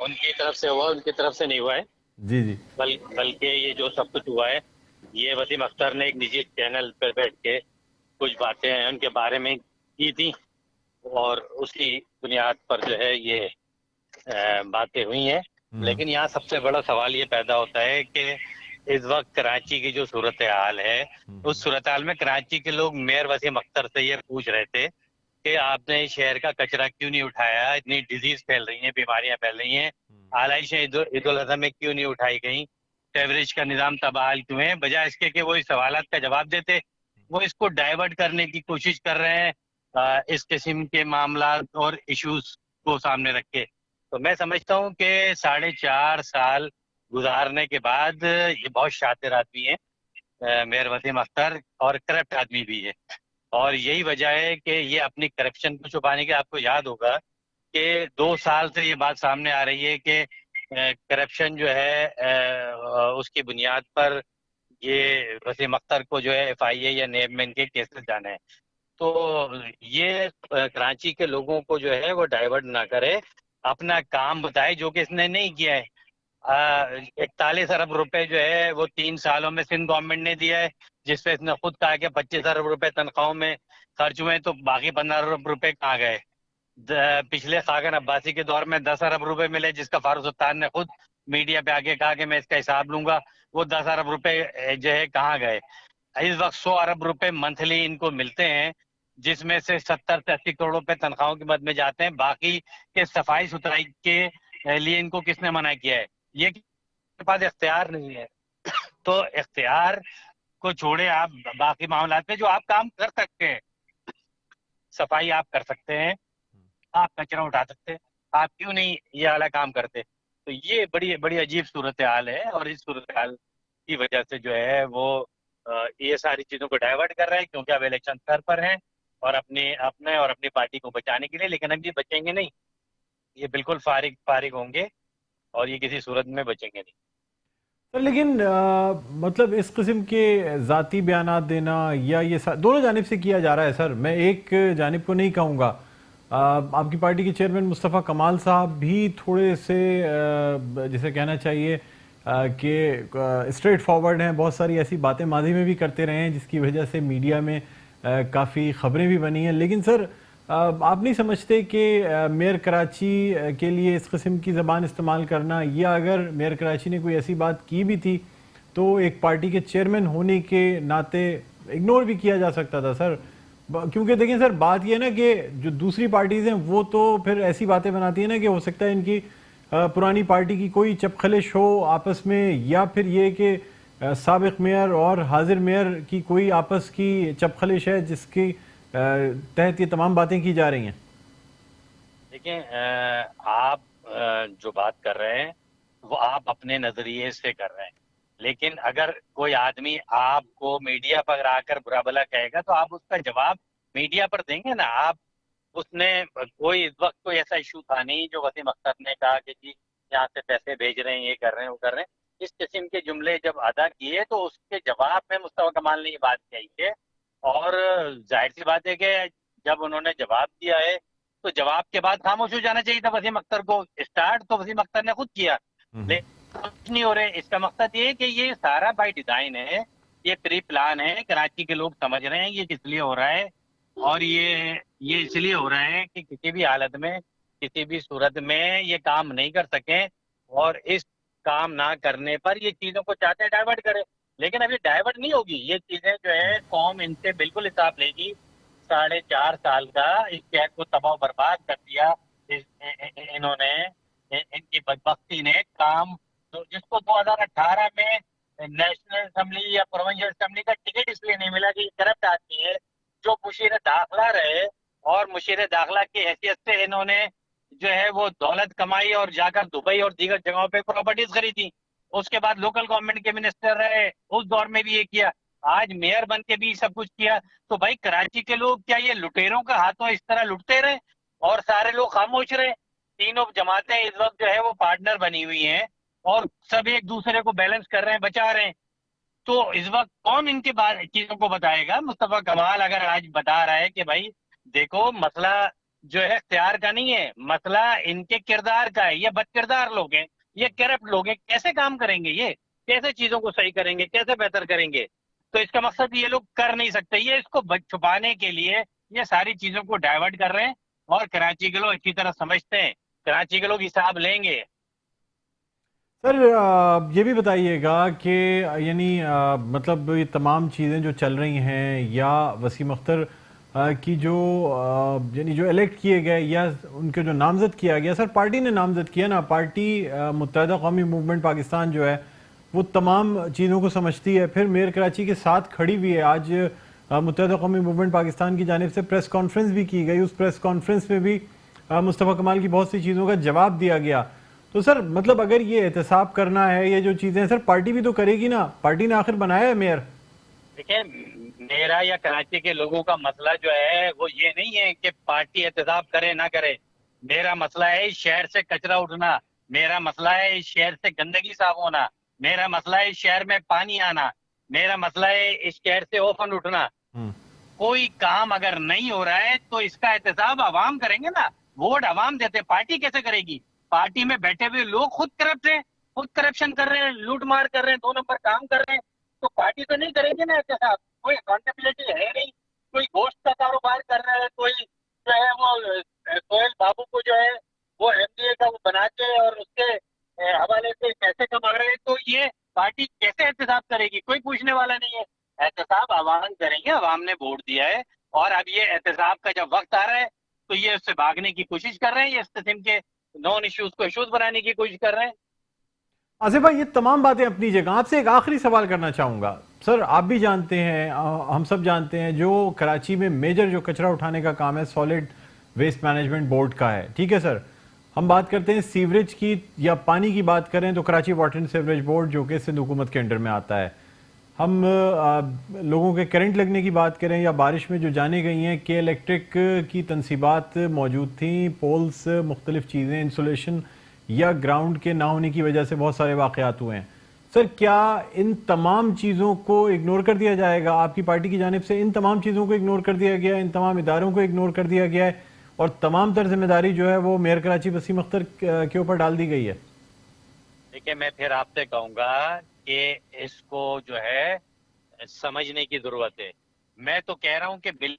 ان کی طرف سے ہوا، ان کی طرف سے نہیں ہوا ہے. جی جی بلکہ یہ جو سب کچھ ہوا ہے یہ وسیم اختر نے ایک نجی چینل پہ بیٹھ کے کچھ باتیں ان کے بارے میں کی تھی، اور اس کی بنیاد پر جو ہے یہ باتیں ہوئی ہیں. لیکن یہاں سب سے بڑا سوال یہ پیدا ہوتا ہے کہ اس وقت کراچی کی جو صورتحال ہے، اس صورتحال میں کراچی کے لوگ میئر وسیم اختر سے یہ پوچھ رہے تھے کہ آپ نے شہر کا کچرا کیوں نہیں اٹھایا، اتنی ڈیزیز پھیل رہی ہیں، بیماریاں پھیل رہی ہیں، آلائشیں عید الاضحیٰ میں کیوں نہیں اٹھائی گئیں، ٹیوریج کا نظام تباہل کیوں ہے. بجائے اس کے کہ وہ اس سوالات کا جواب دیتے، وہ اس کو ڈائیورٹ کرنے کی کوشش کر رہے ہیں اس قسم کے معاملات اور ایشوز کو سامنے رکھ کے. تو میں سمجھتا ہوں کہ 4.5 سال گزارنے کے بعد یہ بہت شاطر آدمی ہے میئر وسیم اختر، اور کرپٹ آدمی بھی ہے، اور یہی وجہ ہے کہ یہ اپنی کرپشن کو چھپانے کے، آپ کو یاد ہوگا کہ 2 سال سے یہ بات سامنے آ رہی ہے کہ کرپشن جو ہے اس کی بنیاد پر یہ وسیم اختر کو جو ہے ایف آئی اے یا نیب میں ان کے کیسز جانے ہیں. تو یہ کراچی کے لوگوں کو جو ہے وہ ڈائیورٹ نہ کرے، اپنا کام بتائے جو کہ اس نے نہیں کیا ہے. 41 ارب روپے جو ہے وہ 3 سالوں میں سندھ گورنمنٹ نے دیا ہے، جس پہ اس نے خود کہا کہ 25 ارب روپے تنخواہوں میں خرچ ہوئے، تو باقی 15 ارب روپے کہاں گئے. پچھلے خاقان عباسی کے دور میں 10 ارب روپے ملے، جس کا فاروق ستار نے خود میڈیا پہ آگے کہا کہ میں اس کا حساب لوں گا. وہ 10 ارب روپے جو ہے کہاں گئے. اس وقت 100 ارب روپے منتھلی ان کو ملتے ہیں، جس میں سے 70 سے 80 کروڑ روپے تنخواہوں کی مد میں جاتے ہیں. باقی کے صفائی ستھرائی کے لیے ان کو کس نے منع کیا ہے؟ یہ کے پاس اختیار نہیں ہے. تو اختیار کو چھوڑے آپ باقی معاملات میں جو آپ کام کر سکتے ہیں، صفائی آپ کر سکتے ہیں، آپ کچرا اٹھا سکتے ہیں، آپ کیوں نہیں یہ اعلیٰ کام کرتے؟ تو یہ بڑی عجیب صورتحال ہے، اور اس صورتحال کی وجہ سے جو ہے وہ یہ ساری چیزوں کو ڈائیورٹ کر رہے ہیں، کیونکہ اب الیکشن سر پر ہیں، اور اپنی پارٹی کو بچانے کے لیے. لیکن اب یہ بچیں گے نہیں، یہ بالکل فارغ ہوں گے، اور یہ کسی صورت میں بچیں گے نہیں. لیکن مطلب اس قسم کے ذاتی بیانات دینا یا یہ دونوں جانب سے کیا جا رہا ہے سر. میں ایک جانب کو نہیں کہوں گا. آپ کی پارٹی کے چیئرمین مصطفیٰ کمال صاحب بھی تھوڑے سے جسے کہنا چاہیے کہ اسٹریٹ فارورڈ ہیں. بہت ساری ایسی باتیں ماضی میں بھی کرتے رہے ہیں جس کی وجہ سے میڈیا میں کافی خبریں بھی بنی ہیں. لیکن سر آپ نہیں سمجھتے کہ میئر کراچی کے لیے اس قسم کی زبان استعمال کرنا، یا اگر میئر کراچی نے کوئی ایسی بات کی بھی تھی تو ایک پارٹی کے چیئرمین ہونے کے ناطے اگنور بھی کیا جا سکتا تھا سر؟ کیونکہ دیکھیں سر، بات یہ ہے نا کہ جو دوسری پارٹیز ہیں وہ تو پھر ایسی باتیں بناتی ہیں نا کہ ہو سکتا ہے ان کی پرانی پارٹی کی کوئی چپخلش ہو آپس میں، یا پھر یہ کہ سابق میئر اور حاضر میئر کی کوئی آپس کی چپخلش ہے جس کی تحت یہ تمام باتیں کی جا رہی ہیں. دیکھیں آپ جو بات کر رہے ہیں وہ آپ اپنے نظریے سے کر رہے ہیں، لیکن اگر کوئی آدمی آپ کو میڈیا پر آ کر برا بھلا کہے گا تو آپ اس کا جواب میڈیا پر دیں گے نا. آپ اس نے کوئی اس وقت کوئی ایسا ایشو تھا نہیں جو وسیم اختر نے کہا کہ جی یہاں سے پیسے بھیج رہے ہیں، یہ کر رہے ہیں، وہ کر رہے ہیں. اس قسم کے جملے جب ادا کیے تو اس کے جواب میں مصطفیٰ کمال نے یہ بات کہی ہے، اور ظاہر سی بات ہے کہ جب انہوں نے جواب دیا ہے تو جواب کے بعد خاموش ہو جانا چاہیے تھا وسیم اختر کو. اسٹارٹ تو وسیم اختر نے خود کیا، لیکن کچھ نہیں ہو رہے. اس کا مقصد یہ ہے کہ یہ سارا بائی ڈیزائن ہے، یہ پری پلان ہے. کراچی کے لوگ سمجھ رہے ہیں یہ کس لیے ہو رہا ہے، اور یہ اس لیے ہو رہا ہے کہ کسی بھی حالت میں کسی بھی صورت میں یہ کام نہیں کر سکیں، اور اس کام نہ کرنے پر یہ چیزوں کو چاہتے ہیں ڈائیورٹ کرے. لیکن ابھی ڈائیورٹ نہیں ہوگی یہ چیزیں، جو ہے قوم ان سے بالکل حساب لے گی. 4.5 سال کا اس شہر کو تباہ و برباد کر دیا انہوں نے، ان کی بدبختی نے. کام جس کو 2018 میں نیشنل اسمبلی یا پروونشل اسمبلی کا ٹکٹ اس لیے نہیں ملا کہ یہ کرپٹ آدمی ہے، جو مشیر داخلہ رہے، اور مشیر داخلہ کی حیثیت سے انہوں نے جو ہے وہ دولت کمائی اور جا کر دبئی اور دیگر جگہوں پہ پراپرٹیز خریدی. اس کے بعد لوکل گورنمنٹ کے منسٹر رہے، اس دور میں بھی یہ کیا. آج میئر بن کے بھی سب کچھ کیا. تو بھائی کراچی کے لوگ کیا یہ لٹیروں کا ہاتھوں اس طرح لٹتے رہے اور سارے لوگ خاموش رہے؟ تینوں جماعتیں اس وقت جو ہے وہ پارٹنر بنی ہوئی ہیں، اور سب ایک دوسرے کو بیلنس کر رہے ہیں، بچا رہے ہیں. تو اس وقت کون ان کے چیزوں کو بتائے گا؟ مصطفیٰ کمال اگر آج بتا رہا ہے کہ بھائی دیکھو مسئلہ جو ہے اختیار کا نہیں ہے، مسئلہ ان کے کردار کا ہے. یہ بد کردار لوگ ہیں، یہ کرپٹ لوگ ہیں. کیسے کام کریں گے؟ یہ کیسے چیزوں کو صحیح کریں گے؟ کیسے بہتر کریں گے؟ تو اس کا مقصد یہ لوگ کر نہیں سکتے. یہ اس کو چھپانے کے لیے یہ ساری چیزوں کو ڈائیورٹ کر رہے ہیں. اور کراچی کے لوگ اچھی طرح سمجھتے ہیں، کراچی کے لوگ حساب لیں گے. سر یہ بھی بتائیے گا کہ یعنی مطلب یہ تمام چیزیں جو چل رہی ہیں یا وسیم اختر کی جو یعنی جو الیکٹ کیے گئے یا ان کے جو نامزد کیا گیا، سر پارٹی نے نامزد کیا نا، پارٹی متحدہ قومی موومنٹ پاکستان جو ہے وہ تمام چیزوں کو سمجھتی ہے، پھر میئر کراچی کے ساتھ کھڑی ہوئی ہے. آج متحدہ قومی موومنٹ پاکستان کی جانب سے پریس کانفرنس بھی کی گئی، اس پریس کانفرنس میں بھی مصطفیٰ کمال کی بہت سی چیزوں کا جواب دیا گیا. تو سر مطلب اگر یہ احتساب کرنا ہے، یہ جو چیزیں سر پارٹی بھی تو کرے گی نا، پارٹی نے آخر بنایا ہے میئر. دیکھیں، میرا یا کراچی کے لوگوں کا مسئلہ جو ہے وہ یہ نہیں ہے کہ پارٹی احتساب کرے نہ کرے. میرا مسئلہ ہے اس شہر سے کچرا اٹھنا، میرا مسئلہ ہے اس شہر سے گندگی صاف ہونا، میرا مسئلہ ہے اس شہر میں پانی آنا، میرا مسئلہ ہے اس شہر سے اوفن اٹھنا. کوئی کام اگر نہیں ہو رہا ہے تو اس کا احتساب عوام کریں گے نا. ووٹ عوام دیتے، پارٹی کیسے کرے گی؟ پارٹی میں بیٹھے ہوئے لوگ خود کرپٹ ہیں، خود کرپشن کر رہے ہیں، لوٹ مار کر رہے ہیں، 2 نمبر کام کر رہے ہیں. تو پارٹی تو نہیں کرے گی نا احتساب. کوئی اکاؤنٹیبلٹی ہے نہیں. کوئی گوشت کا کاروبار کر رہا ہے، کوئی جو ہے وہ سہیل بابو کو جو ہے وہ ایم ڈی اے کا وہ بنا کے اور اس کے حوالے سے پیسے کما رہے ہیں. تو یہ پارٹی کیسے احتساب کرے گی؟ کوئی پوچھنے والا نہیں ہے. احتساب عوام کریں گے، عوام نے ووٹ دیا ہے. اور اب یہ احتساب کا جب وقت آ رہا ہے تو یہ اس سے بھاگنے کی کوشش کر رہے ہیں، یہ اس قسم کے نان ایشوز کو ایشوز بنانے کی کوشش کر رہے ہیں. آصف بھائی، یہ تمام باتیں اپنی جگہ. آپ سے ایک آخری سوال کرنا چاہوں گا. سر آپ بھی جانتے ہیں، ہم سب جانتے ہیں، جو کراچی میں میجر جو کچرا اٹھانے کا کام ہے سالڈ ویسٹ مینجمنٹ بورڈ کا ہے. ٹھیک ہے سر، ہم بات کرتے ہیں سیوریج کی یا پانی کی بات کریں تو Karachi water and sewerage board جو کہ سندھ حکومت کے انڈر میں آتا ہے. ہم لوگوں کے کرنٹ لگنے کی بات کریں یا بارش میں جو جانے گئی ہیں کہ الیکٹرک کی تنصیبات موجود تھیں، پولز، مختلف چیزیں، انسولیشن یا گراؤنڈ کے نہ ہونے کی وجہ سے بہت سارے واقعات ہوئے ہیں. سر کیا ان تمام چیزوں کو اگنور کر دیا جائے گا آپ کی پارٹی کی جانب سے؟ ان تمام چیزوں کو اگنور کر دیا گیا ہے، ان تمام اداروں کو اگنور کر دیا گیا ہے اور تمام تر ذمہ داری جو ہے وہ میئر کراچی وسیم اختر کے اوپر ڈال دی گئی ہے؟ دیکھیں، میں پھر آپ سے کہوں گا کہ اس کو جو ہے سمجھنے کی ضرورت ہے. میں تو کہہ رہا ہوں کہ بل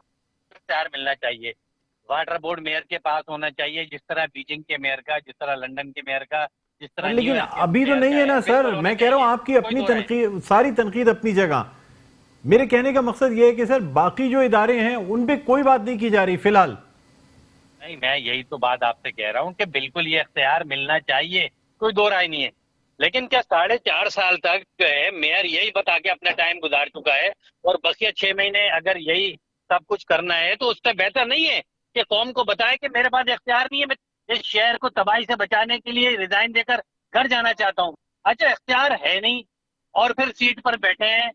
اختیار ملنا چاہیے. واٹر بورڈ میئر کے پاس ہونا چاہیے، جس طرح بیجنگ کے میئر کا، جس طرح لندن کے میئر کا، جس طرح نیو لیکن یارک کے ابھی تو میئر نہیں کا ہے نا سر. بالکل ہونا میں کہہ رہا ہوں چاہیے. آپ کی کوئی اپنی دو رائے نہیں. تنقید، ساری تنقید اپنی جگہ. میرے کہنے کا مقصد یہ ہے کہ سر باقی جو ادارے ہیں ان پہ کوئی بات نہیں کی جا رہی فی الحال. نہیں، میں یہی تو بات آپ سے کہہ رہا ہوں کہ بالکل یہ اختیار ملنا چاہیے، کوئی دو رائے نہیں ہے. لیکن کیا 4.5 سال تک جو ہے میئر یہی بتا کے اپنا ٹائم گزار چکا ہے اور بقیہ 6 مہینے اگر یہی سب کچھ کرنا ہے تو اس سے بہتر نہیں ہے کہ قوم کو بتائے کہ میرے پاس اختیار نہیں ہے، میں اس شہر کو تباہی سے بچانے کے لیے ریزائن دے کر گھر جانا چاہتا ہوں. اچھا، اختیار ہے نہیں اور پھر سیٹ پر بیٹھے ہیں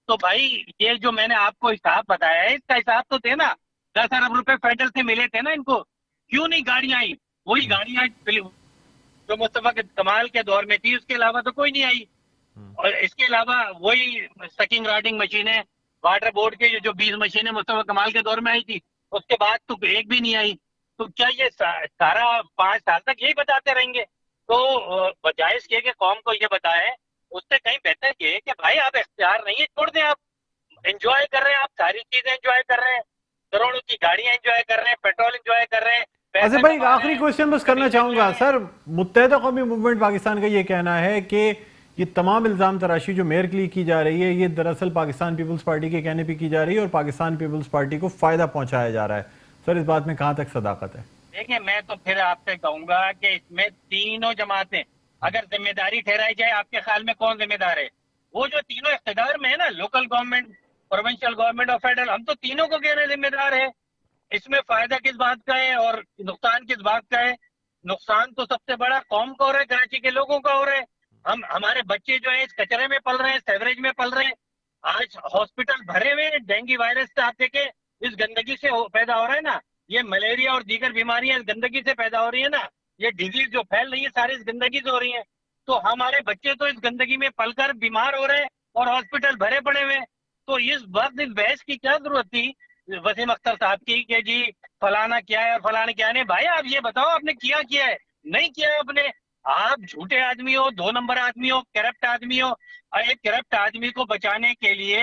تو بھائی یہ جو میں نے آپ کو حساب بتایا ہے اس کا حساب تو دینا. 10 ارب روپے فیڈرل سے ملے تھے نا ان کو. کیوں نہیں گاڑیاں آئی؟ وہی گاڑیاں جو مصطفیٰ کمال کے دور میں تھی، اس کے علاوہ تو کوئی نہیں آئی. اور اس کے علاوہ وہی سکنگ راڈنگ مشینیں واٹر بورڈ کے جو 20 مشینیں مصطفیٰ کمال کے دور میں آئی تھی، اس کے بعد تو ایک بھی نہیں آئی. تو کیا یہ سارا 5 سال تک یہی بتاتے رہیں گے؟ تو بجائے اس کے کہ قوم کو یہ بتائیں، اس سے کہیں بہتر یہ کہ بھائی آپ اختیار نہیں ہے، چھوڑ دیں. آپ انجوائے کر رہے ہیں، آپ ساری چیزیں انجوائے کر رہے ہیں، کروڑوں کی گاڑیاں انجوائے کر رہے ہیں، پیٹرول انجوائے کر رہے ہیں، ایسے پیسہ بھائی ایک کما رہے آخری ہیں، کوشچن بس کرنا ابھی چاہوں کر گا. رہے ہیں. سر متحدہ قومی موومنٹ پاکستان کا یہ کہنا ہے کہ یہ تمام الزام تراشی جو میئر کے لیے کی جا رہی ہے یہ دراصل پاکستان پیپلز پارٹی کے کہنے پہ کی جا رہی ہے اور پاکستان پیپلز پارٹی کو فائدہ پہنچایا جا رہا ہے. سر اس بات میں کہاں تک صداقت ہے؟ دیکھیں، میں تو پھر آپ سے کہوں گا کہ اس میں تینوں جماعتیں اگر ذمہ داری ٹھہرائی جائے، آپ کے خیال میں کون ذمہ دار ہے؟ وہ جو تینوں اقتدار میں ہے نا، لوکل گورنمنٹ، پروونشل گورنمنٹ اور فیڈرل، ہم تو تینوں کو کہہ رہے ذمہ دار ہے. اس میں فائدہ کس بات کا ہے اور نقصان کس بات کا ہے؟ نقصان تو سب سے بڑا قوم کا ہو رہا ہے، کراچی کے لوگوں کا ہو رہا ہے. ہمارے بچے جو ہے اس کچرے میں پل رہے ہیں، سیوریج میں پل رہے ہیں. آج ہاسپٹل بھرے ہوئے ہیں ڈینگی وائرس سے. آپ دیکھیں اس گندگی سے پیدا ہو رہا ہے نا، یہ ملیریا اور دیگر بیماریاں اس گندگی سے پیدا ہو رہی ہیں نا، یہ ڈیزیز جو پھیل رہی ہے ساری اس گندگی سے ہو رہی ہیں. تو ہمارے بچے تو اس گندگی میں پل کر بیمار ہو رہے ہیں اور ہاسپٹل بھرے پڑے ہوئے ہیں. تو اس وقت اس بحث کی کیا ضرورت تھی وسیم اختر صاحب کی کہ جی فلانا کیا ہے اور فلانا کیا نہیں. بھائی آپ یہ بتاؤ آپ نے کیا ہے, نہیں کیا ہے آپ نے. آپ جھوٹے آدمی ہو, 2 نمبر آدمی ہو, کرپٹ آدمی ہو. اور ایک کرپٹ آدمی کو بچانے کے لیے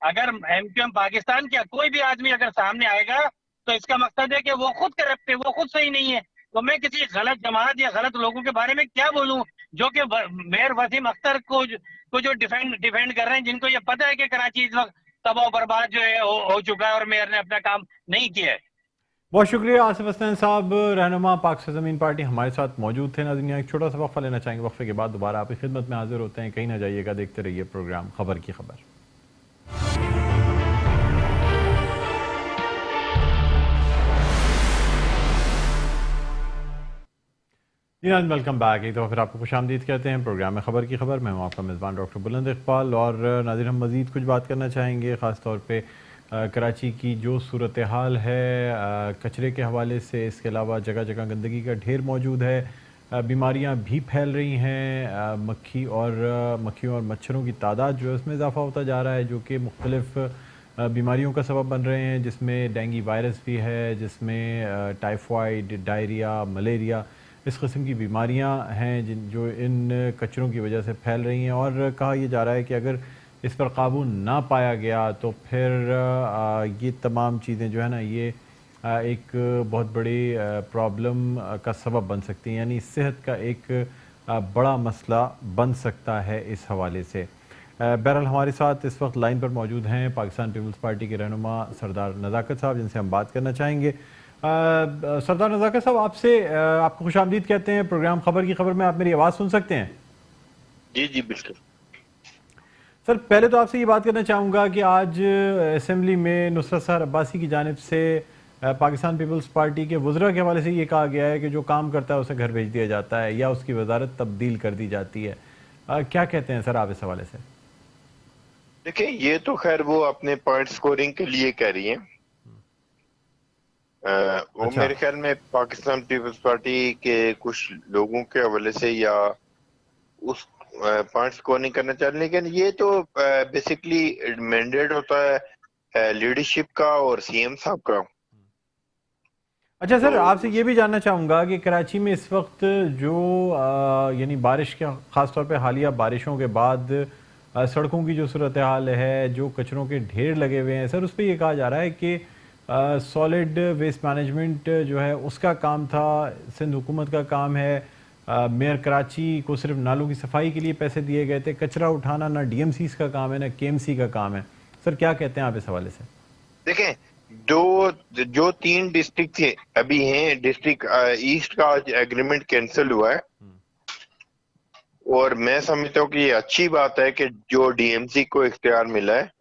اگر ایم کیو ایم پاکستان کیا کوئی بھی آدمی اگر سامنے آئے گا تو اس کا مقصد ہے کہ وہ خود کرپٹ ہے, وہ خود صحیح نہیں ہے. تو میں کسی غلط جماعت یا غلط لوگوں کے بارے میں کیا بولوں جو کہ میئر وسیم اختر کو جو ڈیفینڈ کر رہے ہیں, جن کو یہ پتہ ہے کہ کراچی اس وقت تباہ و برباد جو ہے ہو چکا ہے اور میئر نے اپنا کام نہیں کیا ہے. بہت شکریہ آصف حسنین صاحب, رہنما پاک سرزمین پارٹی ہمارے ساتھ موجود تھے. ناظرین ایک چھوٹا سا وقفہ لینا چاہیں گے, وقفے کے بعد دوبارہ آپ کی خدمت میں حاضر ہوتے ہیں. کہیں نہ جائیے گا, دیکھتے رہیے پروگرام خبر کی خبر. Welcome back. ایک دفعہ پھر آپ کو خوش آمدید کہتے ہیں پروگرام میں خبر کی خبر. میں ہوں آپ کا میزبان ڈاکٹر بلند اقبال. اور ناظرین ہم مزید کچھ بات کرنا چاہیں گے, خاص طور پہ کراچی کی جو صورتحال ہے کچرے کے حوالے سے. اس کے علاوہ جگہ جگہ گندگی کا ڈھیر موجود ہے, بیماریاں بھی پھیل رہی ہیں, مکھیوں اور مچھروں کی تعداد جو ہے اس میں اضافہ ہوتا جا رہا ہے, جو کہ مختلف بیماریوں کا سبب بن رہے ہیں, جس میں ڈینگی وائرس بھی ہے, جس میں ٹائیفائڈ, ڈائریا, ملیریا, اس قسم کی بیماریاں ہیں جو ان کچروں کی وجہ سے پھیل رہی ہیں. اور کہا یہ جا رہا ہے کہ اگر اس پر قابو نہ پایا گیا تو پھر یہ تمام چیزیں جو ہے نا یہ ایک بہت بڑی پرابلم کا سبب بن سکتی ہیں, یعنی صحت کا ایک بڑا مسئلہ بن سکتا ہے اس حوالے سے. بہرحال ہمارے ساتھ اس وقت لائن پر موجود ہیں پاکستان پیپلز پارٹی کے رہنما سردار نزاکت صاحب, جن سے ہم بات کرنا چاہیں گے. سردار نزاکت صاحب, آپ کو خوش آمدید کہتے ہیں پروگرام خبر کی خبر میں. آپ میری آواز سن سکتے ہیں؟ جی بالکل سر, پہلے تو آپ سے یہ بات کرنا چاہوں گا کہ آج اسمبلی میں نصرت سحر عباسی کی جانب سے پاکستان پیپلز پارٹی کے وزراء کے حوالے سے یہ کہا گیا ہے کہ جو کام کرتا ہے اسے گھر بھیج دیا جاتا ہے یا اس کی وزارت تبدیل کر دی جاتی ہے. کیا کہتے ہیں سر آپ اس حوالے سے؟ دیکھیں, یہ تو خیر وہ اپنے پوائنٹ سکورنگ کے لیے کہہ رہی ہیں. وہ میرے خیال میں پاکستان پیپلز پارٹی کے کچھ لوگوں کے حوالے سے یا اس پوائنٹ سکور نہیں کرنا چاہ رہے, لیکن یہ تو بیسکلی مینڈیٹ ہوتا ہے لیڈرشپ کا اور سی ایم صاحب کا. اچھا سر, آپ سے یہ بھی جاننا چاہوں گا کہ کراچی میں اس وقت جو یعنی بارش کے خاص طور پہ حالیہ بارشوں کے بعد سڑکوں کی جو صورتحال ہے, جو کچروں کے ڈھیر لگے ہوئے ہیں, سر اس پہ یہ کہا جا رہا ہے کہ سالڈ ویسٹ مینجمنٹ جو ہے اس کا کام تھا, سندھ حکومت کا کام ہے. میئر کراچی کو صرف نالوں کی صفائی کے لیے پیسے دیے گئے تھے, کچرا اٹھانا نہ ڈی ایم سیز کا کام ہے نہ کے ایم سی کا کام ہے. سر کیا کہتے ہیں آپ اس حوالے سے؟ دیکھیں, جو 3 ڈسٹرکٹ ابھی ہیں, ڈسٹرکٹ ایسٹ کا ایگریمنٹ کینسل ہوا ہے, اور میں سمجھتا ہوں کہ یہ اچھی بات ہے کہ جو ڈی ایم سی کو اختیار ملا ہے.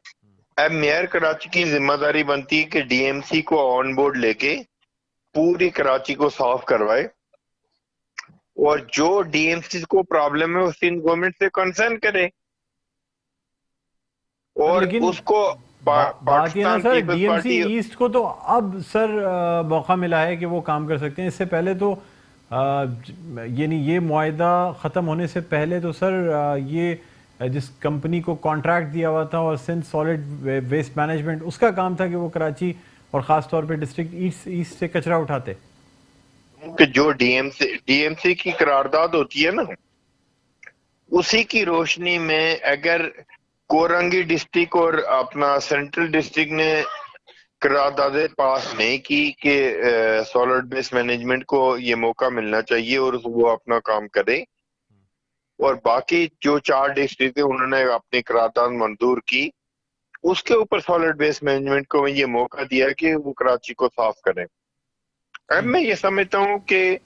اب میئر کراچی کی ذمہ داری بنتی ہے کہ ڈی ایم سی کو آن بورڈ لے کے پوری کراچی کو صاف کروائے, اور جو ڈی ایم سی کو پرابلم ہے وہ سندھ گورنمنٹ سے کنسرن کرے, اور اس کو بات یہ نا سر, ڈی ایم سی ایسٹ کو تو اب سر موقع ملا ہے کہ وہ کام کر سکتے ہیں. اس سے پہلے تو یعنی یہ معاہدہ ختم ہونے سے پہلے تو سر یہ جس کمپنی کو کانٹریکٹ دیا ہوا تھا اور سندھ سالڈ ویسٹ مینجمنٹ, اس کا کام تھا کہ وہ کراچی اور خاص طور پہ ڈسٹرکٹ ایسٹ سے کچرا اٹھاتے. کہ جو ڈی ایم سی کی قرارداد ہوتی ہے نا, اسی کی روشنی میں اگر کورنگی ڈسٹرکٹ اور اپنا سینٹرل ڈسٹرکٹ نے قراردادیں پاس نہیں کی کہ سالڈ ویسٹ مینجمنٹ کو یہ موقع ملنا چاہیے اور وہ اپنا کام کرے, اور باقی جو 4 ڈسٹرکٹ انہوں نے اپنی قرارداد منظور کی, اس کے اوپر سالڈ ویسٹ مینجمنٹ کو یہ موقع دیا کہ وہ کراچی کو صاف کریں. اب میں یہ سمجھتا ہوں کہ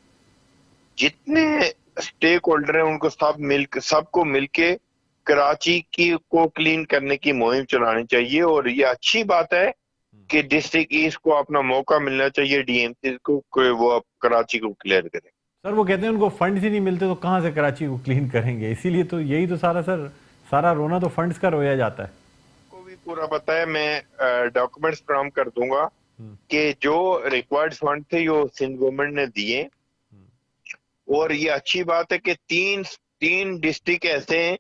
جتنے اسٹیک ہولڈر ہیں ان کو سب کو مل کے کراچی کو کلین کرنے کی مہم چلانی چاہیے, اور یہ اچھی بات ہے کہ ڈسٹرکٹ ایسٹ کو اپنا موقع ملنا چاہیے ڈی ایم سی کو کہ وہ کراچی کو کلیئر کریں. سر وہ کہتے ہیں ان کو فنڈز ہی نہیں ملتے تو کہاں سے کراچی کو کلین کریں گے, اسی لیے تو یہی تو سارا رونا تو فنڈز کا رویا جاتا ہے. کو بھی پورا پتہ ہے, میں ڈاکومنٹس فراہم کر دوں گا کہ جو ریکوائرڈ فنڈ تھے جو سندھ گورنمنٹ نے دیے, اور یہ اچھی بات ہے کہ 3 ڈسٹرکٹ ایسے ہیں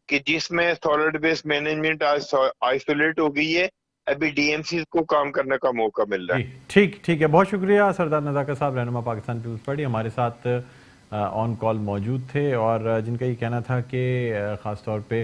کہ جس میں سالڈ ویسٹ مینجمنٹ آئسولیٹ ہو گئی ہے, ابھی ڈی ایم سی کو کام کرنے کا موقع مل رہا ہے. ٹھیک ہے، بہت شکریہ سردار نزاکت صاحب، رہنما پاکستان پیپلز پارٹی، ہمارے ساتھ آن کال موجود تھے، اور جن کا یہ کہنا تھا کہ خاص طور پہ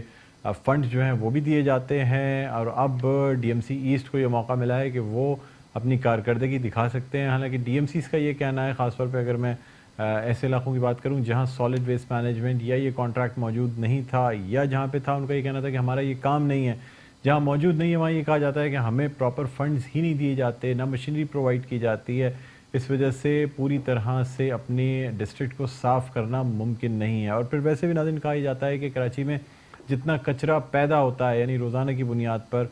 فنڈ جو ہیں وہ بھی دیے جاتے ہیں، اور اب ڈی ایم سی ایسٹ کو یہ موقع ملا ہے کہ وہ اپنی کارکردگی دکھا سکتے ہیں. حالانکہ ڈی ایم سیز کا یہ کہنا ہے، خاص طور پہ اگر میں ایسے علاقوں کی بات کروں جہاں سالڈ ویسٹ مینجمنٹ یا یہ کانٹریکٹ موجود نہیں تھا، یا جہاں پہ تھا ان کا یہ کہنا تھا کہ ہمارا یہ کام نہیں ہے. جہاں موجود نہیں ہے وہاں یہ کہا جاتا ہے کہ ہمیں پراپر فنڈز ہی نہیں دیے جاتے، نہ مشینری پرووائڈ کی جاتی ہے، اس وجہ سے پوری طرح سے اپنے ڈسٹرکٹ کو صاف کرنا ممکن نہیں ہے. اور پھر ویسے بھی ناظرین کہا جاتا ہے کہ کراچی میں جتنا کچرا پیدا ہوتا ہے، یعنی روزانہ کی بنیاد پر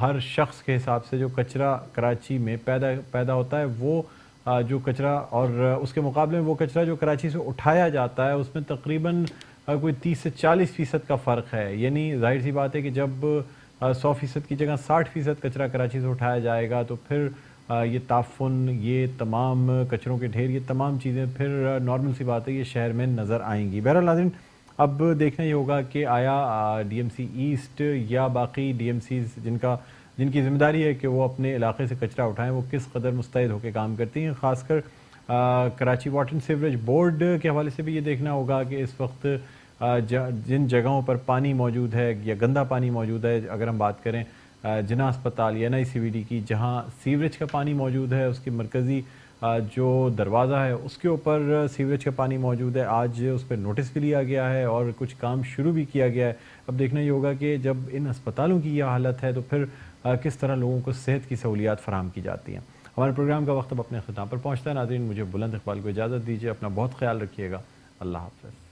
ہر شخص کے حساب سے جو کچرا کراچی میں پیدا ہوتا ہے، وہ جو کچرا، اور اس کے مقابلے میں وہ کچرا جو کراچی سے اٹھایا جاتا ہے، اس میں تقریباً کوئی 30 سے 40% کا فرق ہے. یعنی ظاہر سی بات ہے کہ جب 100% کی جگہ 60% کچرا کراچی سے اٹھایا جائے گا تو پھر یہ تعفن، یہ تمام کچروں کے ڈھیر، یہ تمام چیزیں پھر نارمل سی بات ہے یہ شہر میں نظر آئیں گی. بہرحال ناظرین، اب دیکھنا یہ ہوگا کہ آیا ڈی ایم سی ایسٹ یا باقی ڈی ایم سیز جن کی ذمہ داری ہے کہ وہ اپنے علاقے سے کچرا اٹھائیں، وہ کس قدر مستعد ہو کے کام کرتی ہیں. خاص کر Karachi water and sewerage board کے حوالے سے بھی یہ دیکھنا ہوگا کہ اس وقت جن جگہوں پر پانی موجود ہے یا گندا پانی موجود ہے، اگر ہم بات کریں جناح اسپتال یا NICVD کی، جہاں سیوریج کا پانی موجود ہے، اس کی مرکزی جو دروازہ ہے اس کے اوپر سیوریج کا پانی موجود ہے. آج اس پہ نوٹس بھی لیا گیا ہے اور کچھ کام شروع بھی کیا گیا ہے. اب دیکھنا یہ ہوگا کہ جب ان اسپتالوں کی یہ حالت ہے تو پھر کس طرح لوگوں کو صحت کی سہولیات فراہم کی جاتی ہیں. ہمارے پروگرام کا وقت اب اپنے اختتام پر پہنچتا ہے. ناظرین، مجھے بلند اقبال کو اجازت دیجیے. اپنا بہت خیال رکھیے گا. اللہ حافظ.